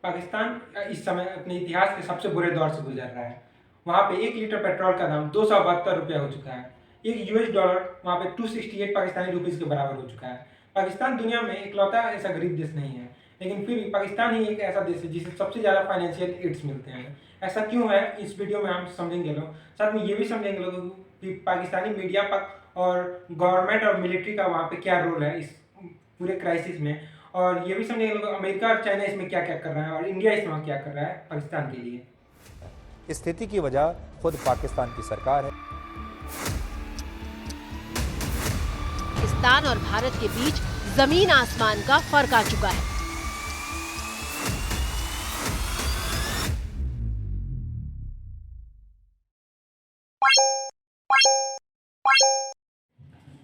पाकिस्तान इस समय अपने इतिहास के सबसे बुरे दौर से गुजर रहा है। वहाँ पे 1 लीटर पेट्रोल का दाम ₹272 हो चुका है। एक यूएस डॉलर वहाँ पे 268 पाकिस्तानी रुपीज़ के बराबर हो चुका है। पाकिस्तान दुनिया में इकलौता ऐसा गरीब देश नहीं है, लेकिन फिर भी पाकिस्तान ही एक ऐसा देश है जिसे सबसे ज़्यादा फाइनेंशियल एड्स मिलते हैं। ऐसा क्यों है, इस वीडियो में हम समझेंगे लोग। साथ में ये भी समझेंगे लोग कि पाकिस्तानी मीडिया और गवर्नमेंट और मिलिट्री का वहाँ पे क्या रोल है इस पूरे क्राइसिस में। और ये भी समझेंगे लोग अमेरिका और चाइना इसमें क्या क्या कर रहा है और इंडिया इसमें क्या कर रहा है पाकिस्तान के लिए। इस स्थिति की वजह खुद पाकिस्तान की सरकार है। पाकिस्तान और भारत के बीच जमीन आसमान का फर्क आ चुका है।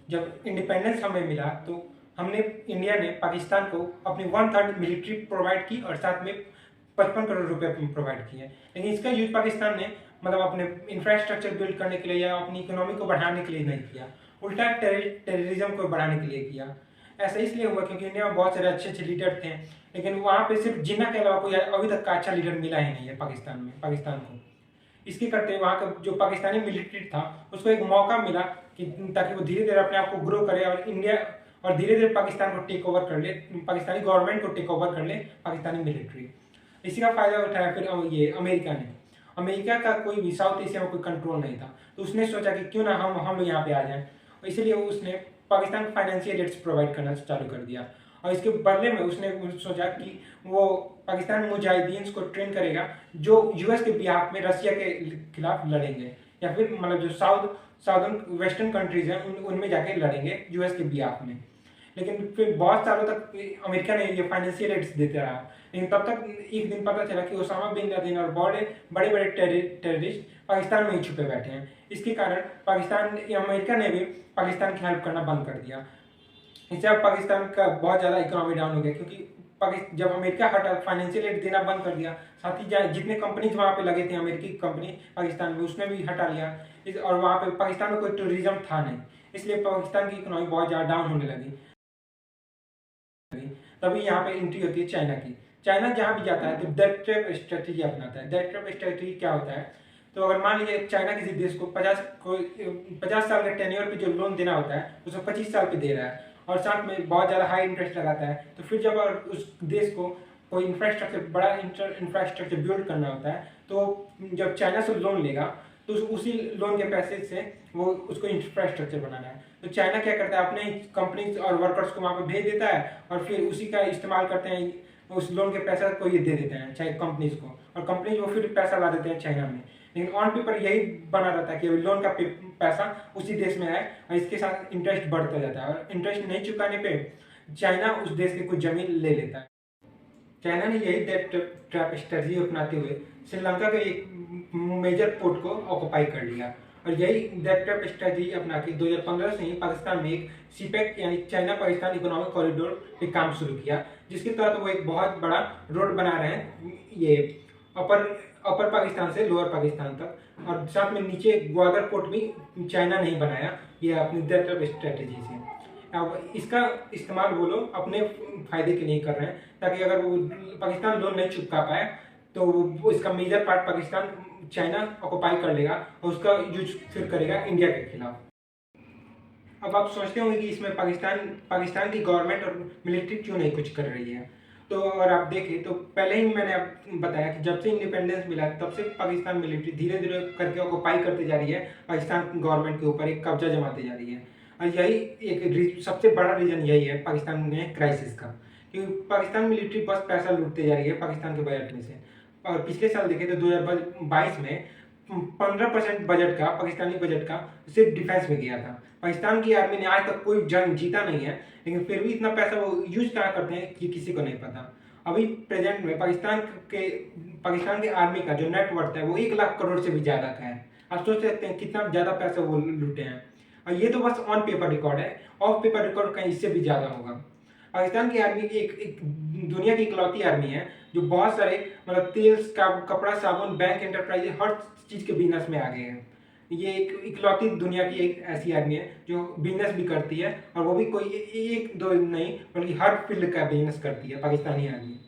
जब इंडिपेंडेंस हमें मिला तो हमने इंडिया ने पाकिस्तान को अपनी 1/3 मिलिट्री प्रोवाइड की और साथ में 55 करोड़ रुपए प्रोवाइड किए। लेकिन इसका यूज पाकिस्तान ने मतलब अपने इंफ्रास्ट्रक्चर बिल्ड करने के लिए या अपनी इकोनॉमी को बढ़ाने के लिए नहीं किया, उल्टा टेररिज्म को बढ़ाने के लिए किया। ऐसा इसलिए हुआ क्योंकि इंडिया में बहुत सारे अच्छे अच्छे लीडर थे, लेकिन वहाँ पे सिर्फ जिन्ना के अलावा कोई अभी तक का अच्छा लीडर मिला ही नहीं है पाकिस्तान को। इसके करते वहाँ का जो पाकिस्तानी मिलिट्री था उसको एक मौका मिला कि ताकि वो धीरे धीरे अपने आप को ग्रो करे और इंडिया और धीरे धीरे पाकिस्तान को टेक ओवर कर ले, पाकिस्तानी गवर्नमेंट को टेक ओवर कर ले पाकिस्तानी मिलिट्री। इसी का फायदा उठाया फिर ये अमेरिका ने। अमेरिका का कोई भी साउथ एशिया में कोई कंट्रोल नहीं था, तो उसने सोचा कि क्यों ना हम यहाँ पे आ जाएं, इसीलिए उसने पाकिस्तान को फाइनेंशियल एड्स प्रोवाइड करना चालू कर दिया। और इसके बदले में उसने सोचा कि वो पाकिस्तान मुजाहिदीन को ट्रेन करेगा जो यूएस के बिहाफ में रसिया के खिलाफ लड़ेंगे, या फिर मतलब जो साउदर्न वेस्टर्न कंट्रीज हैं उनमें जाके लड़ेंगे यूएस के बिहाफ में। लेकिन फिर बहुत सालों तक अमेरिका ने ये फाइनेंशियल एड्स देते रहा, लेकिन तब तक एक दिन पता चला कि ओसामा बिन लादेन और बड़े बड़े टेररिस्ट पाकिस्तान में ही छुपे बैठे हैं। इसके कारण अमेरिका ने भी पाकिस्तान की हेल्प करना बंद कर दिया। इससे अब पाकिस्तान का बहुत ज़्यादा इकोनॉमी डाउन हो गया, क्योंकि जब अमेरिका हटा फाइनेंशियल एड देना बंद कर दिया, साथ ही जितने कंपनीज वहाँ पे लगे थे अमेरिकी कंपनी पाकिस्तान में उसने भी हटा लिया। और वहाँ पे पाकिस्तान में कोई टूरिज्म था नहीं, इसलिए पाकिस्तान की इकोनॉमी बहुत ज़्यादा डाउन होने लगी। तभी यहाँ पे एंट्री होती है चाइना की। चाइना जहाँ भी जाता है तो डेट ट्रैप स्ट्रेटेजी अपनाता है। डेट ट्रैप स्ट्रेटेजी क्या होता है, तो अगर मान लीजिए चाइना किसी देश को 50 साल के टेन्योर पे जो लोन देना होता है उसको 25 साल पे दे रहा है और साथ में बहुत ज़्यादा हाई इंटरेस्ट लगाता है, तो फिर जब उस देश को कोई बड़ा इंफ्रास्ट्रक्चर बिल्ड करना होता है, तो जब चाइना से लोन लेगा तो उसी लोन के पैसे से वो उसको इंफ्रास्ट्रक्चर बनाना है। तो चाइना क्या करता है, अपने कंपनीज और वर्कर्स को वहाँ पे भेज देता है और फिर उसी का इस्तेमाल करते हैं, उस लोन के पैसा को ये दे देते हैं चाहे कंपनीज को, और कंपनीज वो फिर पैसा ला देते हैं चाइना में। लेकिन ऑन पेपर यही बना रहता है कि लोन का पैसा उसी देश में आए और इसके साथ इंटरेस्ट बढ़ता जाता है, और इंटरेस्ट नहीं चुकाने पे चाइना उस देश की कुछ जमीन ले लेता है। चाइना ने यही डेट ट्रैप स्ट्रेटजी अपनाते हुए श्रीलंका के एक मेजर पोर्ट को ऑक्युपाई कर लिया, और यही डेट ट्रैप स्ट्रेटजी अपना के 2015 से ही पाकिस्तान में एक सीपेक यानी चाइना पाकिस्तान इकोनॉमिक कॉरिडोर पे काम शुरू किया, जिसके तहत वो एक बहुत बड़ा रोड बना रहे हैं ये अपर पाकिस्तान से लोअर पाकिस्तान तक, और साथ में नीचे ग्वादर पोर्ट भी चाइना नहीं बनाया ये अपनी डेट ट्रैप स्ट्रेटजी से। अब इसका इस्तेमाल वो लोग अपने फायदे के लिए कर रहे हैं, ताकि अगर वो पाकिस्तान लोन नहीं चुका पाए तो वो इसका major part Pakistan China occupy कर लेगा और उसका यूज फिर करेगा इंडिया के खिलाफ। अब आप सोचते होंगे कि इसमें पाकिस्तान की गवर्नमेंट और मिलिट्री क्यों नहीं कुछ कर रही है। तो अगर आप देखें तो पहले ही मैंने आपको बताया कि जब से इंडिपेंडेंस मिला तब से पाकिस्तान मिलिट्री धीरे धीरे करके ऑक्युपाई करते जा रही है, पाकिस्तान गवर्नमेंट के ऊपर एक कब्जा जमाते जा रही है। और यही एक सबसे बड़ा रीज़न यही है पाकिस्तान में क्राइसिस का, क्योंकि पाकिस्तान मिलिट्री बस पैसा लूटते जा रही है पाकिस्तान के बजट में से। और पिछले साल देखें तो 2022 में 15% बजट का पाकिस्तानी बजट का सिर्फ डिफेंस में गया था। पाकिस्तान की आर्मी ने आज तक कोई जंग जीता नहीं है, लेकिन फिर भी इतना पैसा वो यूज कहाँ करते हैं कि किसी को नहीं पता। अभी प्रेजेंट में पाकिस्तान के आर्मी का जो नेटवर्थ है वो 1 लाख करोड़ से भी ज़्यादा का है। आप सोच सकते हैं कितना ज़्यादा पैसा वो लूटे हैं, और ये तो बस ऑन पेपर रिकॉर्ड है, ऑफ पेपर रिकॉर्ड कहीं इससे भी ज़्यादा होगा। पाकिस्तान की आर्मी एक दुनिया की इकलौती आर्मी है जो बहुत सारे मतलब तेल का कपड़ा साबुन बैंक एंटरप्राइज हर चीज़ के बिजनेस में आ गए हैं। ये एक इकलौती दुनिया की एक ऐसी आर्मी है जो बिजनेस भी करती है, और वो भी कोई एक दो नहीं बल्कि हर फील्ड का बिजनेस करती है पाकिस्तानी आर्मी।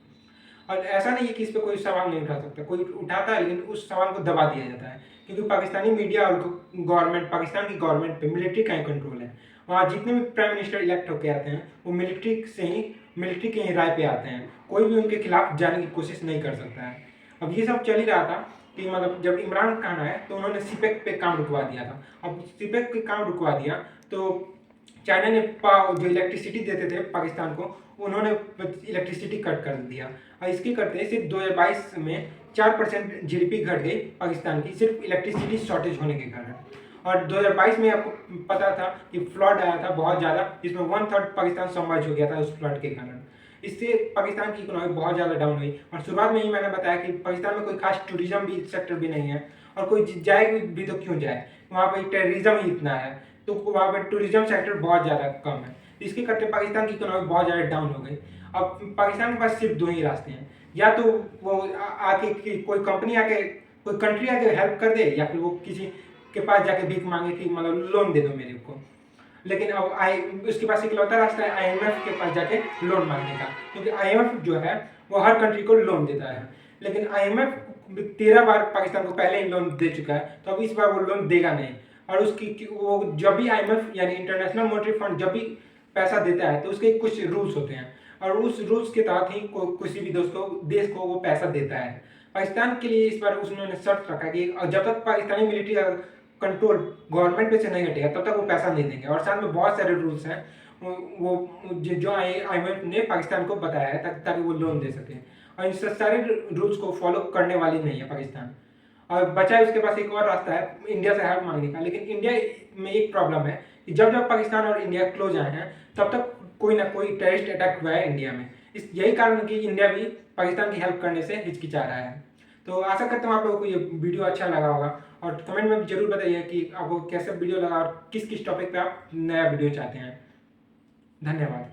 और ऐसा नहीं है कि इस पे कोई सवाल नहीं उठा सकता, कोई उठाता है लेकिन उस सवाल को दबा दिया जाता है, क्योंकि पाकिस्तानी मीडिया और गवर्नमेंट, पाकिस्तान की गवर्नमेंट पे मिलिट्री का ही कंट्रोल है। वहाँ जितने भी प्राइम मिनिस्टर इलेक्ट होकर आते हैं वो मिलिट्री के ही राय पे आते हैं, कोई भी उनके खिलाफ जाने की कोशिश नहीं कर सकता है। अब ये सब चल ही रहा था कि मतलब जब इमरान खान आए तो उन्होंने सीपेक पे काम रुकवा दिया था। अब सीपेक पे काम रुकवा दिया तो चाइना ने जो इलेक्ट्रिसिटी देते थे पाकिस्तान को, उन्होंने इलेक्ट्रिसिटी कट कर दिया, और इसके करते सिर्फ 2022 में 4% जीडीपी घट गई पाकिस्तान की, सिर्फ इलेक्ट्रिसिटी शॉर्टेज होने के कारण। और 2022 में आपको पता था कि फ्लड आया था बहुत ज़्यादा, जिसमें 1/3 पाकिस्तान सबमर्ज हो गया था उस फ्लड के कारण। इससे पाकिस्तान की इकोनॉमी बहुत ज़्यादा डाउन हुई। और शुरुआत में ही मैंने बताया कि पाकिस्तान में कोई खास टूरिज्म भी सेक्टर भी नहीं है, और कोई जाए भी तो क्यों जाए, वहाँ पर टेररिज्म ही इतना है, तो वहाँ पर टूरिज्म सेक्टर बहुत ज़्यादा कम है। इसके करते पाकिस्तान की इकोनॉमी बहुत ज़्यादा डाउन हो गई। अब पाकिस्तान के पास सिर्फ 2 ही रास्ते हैं, या तो वो आके कोई कंपनी आके, कोई कंट्री आके हेल्प कर दे, या फिर वो किसी के पास जाके भीख मांगे कि मतलब लोन दे दो मेरे को। लेकिन अब उसके पास इकलौता रास्ता है IMF के पास जाके लोन मांगने का, क्योंकि IMF जो है वो हर कंट्री को लोन देता है। लेकिन IMF 13 बार पाकिस्तान को पहले ही लोन दे चुका है, तो अब इस बार वो लोन देगा नहीं। और उसकी वो जब भी IMF यानी इंटरनेशनल मॉनेटरी फंड जब भी पैसा देता है तो उसके कुछ रूल्स होते हैं, और उस रूल्स के तहत ही किसी भी देश को वो पैसा देता है। पाकिस्तान के लिए इस बार उसने शर्त रखा कि जब तक पाकिस्तानी मिलिट्री कंट्रोल गवर्नमेंट पे से नहीं हटेगा तब तक वो पैसा नहीं देंगे। और साथ में बहुत सारे रूल्स हैं वो जो IMF ने पाकिस्तान को बताया है ताकि वो लोन दे सके, और इन सारे रूल्स को फॉलो करने वाली नहीं है पाकिस्तान। और बचा है उसके पास एक और रास्ता है इंडिया से हेल्प मांगने का। लेकिन इंडिया में एक प्रॉब्लम है कि जब जब पाकिस्तान और इंडिया क्लोज आए हैं तब तक कोई ना कोई टेररिस्ट अटैक हुआ है इंडिया में। यही कारण कि इंडिया भी पाकिस्तान की हेल्प करने से हिचकिचा रहा है। तो आशा करता हूँ आप लोगों को ये वीडियो अच्छा लगा होगा, और कमेंट में जरूर बताइए कि आपको कैसा वीडियो लगा और किस किस टॉपिक पे आप नया वीडियो चाहते हैं। धन्यवाद।